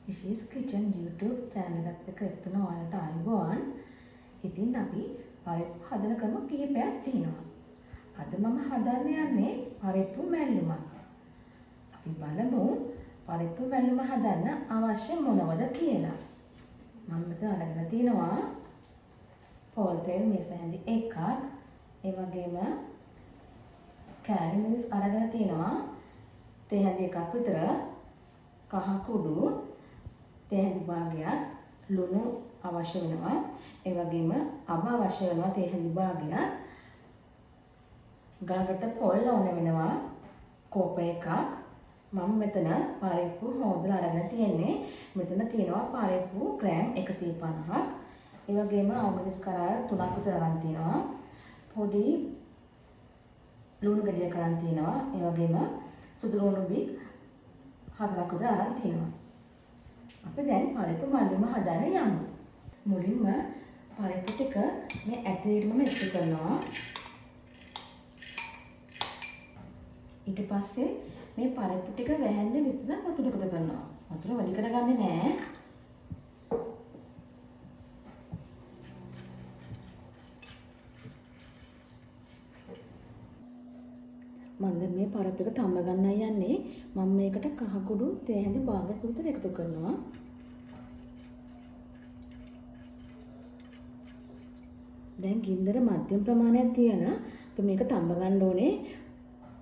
Ishi's Kitchen YouTube channel එකත් එක්ක එතුන ඔයාලට ආයුබෝවන්. ඉතින් අපි පරිප්පු හදන ක්‍රම කිහිපයක් තියෙනවා. අද මම හදන්න යන්නේ පරිප්පු මැල්ලුමක්. අපි බලමු පරිප්පු මැල්ලුම හදන්න අවශ්‍ය මොනවද කියලා. මම මෙතන අරගෙන තිනවා පොල් තෙල් මේස හැඳි එකක්, ඒ වගේම කෑලි මිරිස් අරගෙන තිනවා තේ හැඳි එකක් විතර, කහ කුඩු තේ හැඳි භාගයක්, ලුණු අවශ්‍ය වෙනවා, ඒ වගේම අබ අවශ්‍ය වෙනවා තේ හැඳි භාගයක්, ගලකට පොල් ඕන වෙනවා කෝප එකක්. මම මෙතන පරිප්පු හොදලා අරගෙන තියෙන්නේ. මෙතන තියෙනවා පරිප්පු ග්‍රෑම් 150ක්. ඒ වගේම අවමිරිස් කරාය 3ක් විතර අරන් තියෙනවා. පොඩි ලුණු ගෙඩියක් අරන් තියෙනවා. ඒ වගේම සුදු ලුණු බික් 4ක් විතර අරන් තියෙනවා. අපි දැන් පරිප්පු මැල්ලුම හදන්න යමු. මුලින්ම පරිප්පු ටික මේ ඇටේටම එකතු කරනවා. ඊට පස්සේ මේ පරිප්පු ටික වැහෙන්න විතර වතුර එකතු කරනවා. වතුර වැඩි කරගන්නේ නැහැ. මම දැන් මේ පරිප්පු ටික තම්බ ගන්නයි යන්නේ. මම මේකට කහ කුඩු තේ හැඳි භාගයක් විතර එකතු කරනවා. දැන් ගින්දර මධ්‍යම ප්‍රමාණයක් තියලා අපි මේක තම්බ ගන්න ඕනේ.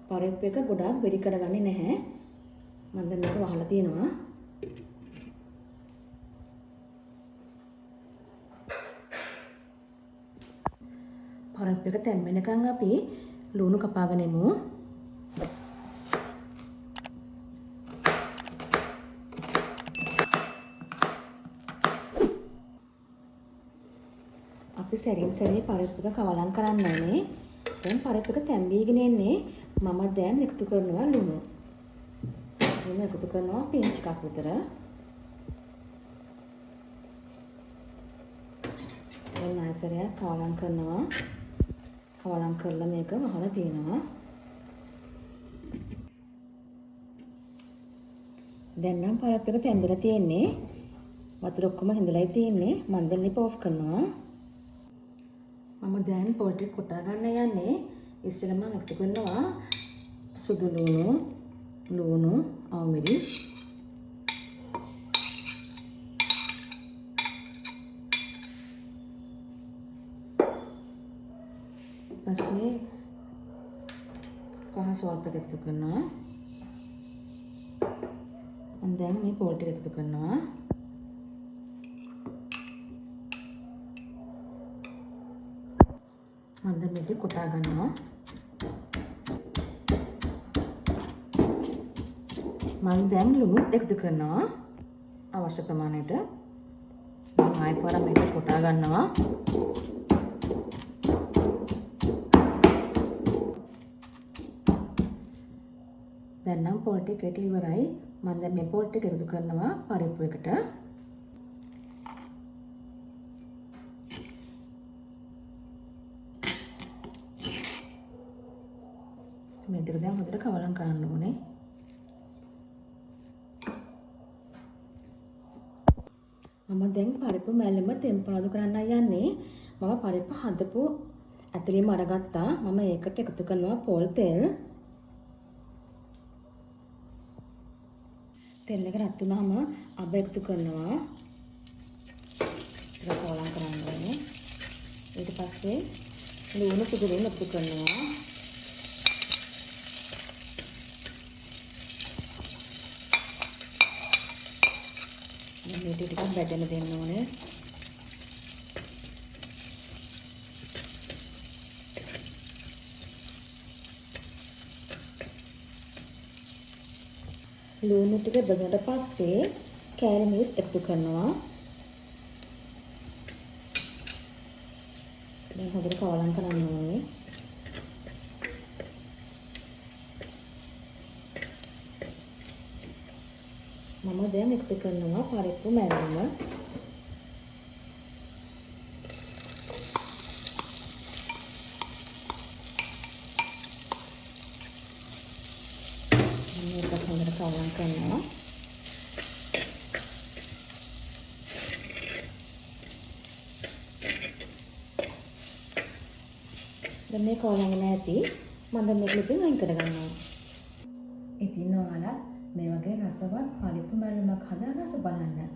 පරිප්පු එක ගොඩාක් වෙරි කරගන්නේ නැහැ. මම දැන් මේක වහලා තියෙනවා. පරිප්පු එක තැම්බෙනකන් අපි ලුණු කපාගෙන එමු. අපි සැරින් සැරේ පරිප්පු එක කවලම් කරන්න ඕනේ. දැන් පරිප්පු එක තැම්බීගෙන එන්නේ. මම දැන් එකතු කරනවා ලුණු. ලුණු එකතු කරනවා පිංච් එකක් විතර. දැන් ආයසරයක් කවලම් කරනවා. කවලම් කරලා මේක වහලා තියෙනවා. දැන් නම් පරිප්පු එක තැම්බිලා තියෙන්නේ. වතුර ඔක්කොම හිඳලායි තියෙන්නේ. මම දැන් ලිප ඔෆ් කරනවා. මම දැන් පොල් ටික කොටා ගන්න යන්නේ. ඉස්සෙල්ලා මම එකතු කරනවා සුදු ලුණු, අවමිරිස්, පස්සේ කහ සෝල්ප එකතු කරනවා. මම දැන් මේ පොල් ටික එකතු කරනවා. මම දැන් මේක කොටා ගන්නවා. මම දැන් ලුණු එකතු කරනවා අවශ්‍ය ප්‍රමාණයට. මම ආයෙ පාරක් මේක කොටා ගන්නවා. දැන් නම් පොල් ටික කෙටි ඉවරයි. මම දැන් මේ පොල් ටික එකතු කරනවා පරිප්පු එකට. මේ දෙක දැන් හොඳට කවලම් කරන්න ඕනේ. මම දැන් පරිප්පු මැල්ලම තෙම්පාදු කරන්න යන්නේ. මම පරිප්පු හදපු ඇතුළේම අරගත්තා. මම ඒකට එකතු කරනවා පොල් තෙල්. තෙල් එක රත් වුණාම අබ එකතු කරනවා. ඒක කවලම් කරන්න ඕනේ. ඊට පස්සේ ලුණු සුදු ලුණු එකතු කරනවා. මේ ටික බැදෙන්න දෙන්න ඕනේ. ලුණු ටික බෙදුනට පස්සේ කෑලි මිරිස් එකතු කරනවා. දැන් හොඳට කවලම් කරන්න ඕනේ. මම දැන් එකතු කරනවා පරිප්පු මැල්ලුම. මේක හොඳට කවලම් කරනවා. දැන් මේ කෝලංගන ඇති මම දැන් මේක ලිපින් අයින් කරගන්නවා. ඉතින් ඔයාලා මේ වගේ රසවත් පරිප්පු මැල්ලුමක් හදලා රස බලන්න.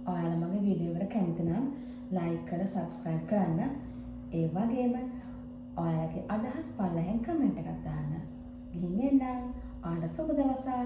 ඔයාලා මගේ වීඩියෝ එකට කැමති නම් ලයික් කරලා සබ්ස්ක්‍රයිබ් කරන්න. ඒ වගේම ඔයාලගේ අදහස් පල්ලෙහෙන් කමෙන්ට් එකක් දාන්න. ගිහින් එන්න. ඔයාලට සුබ දවසක්.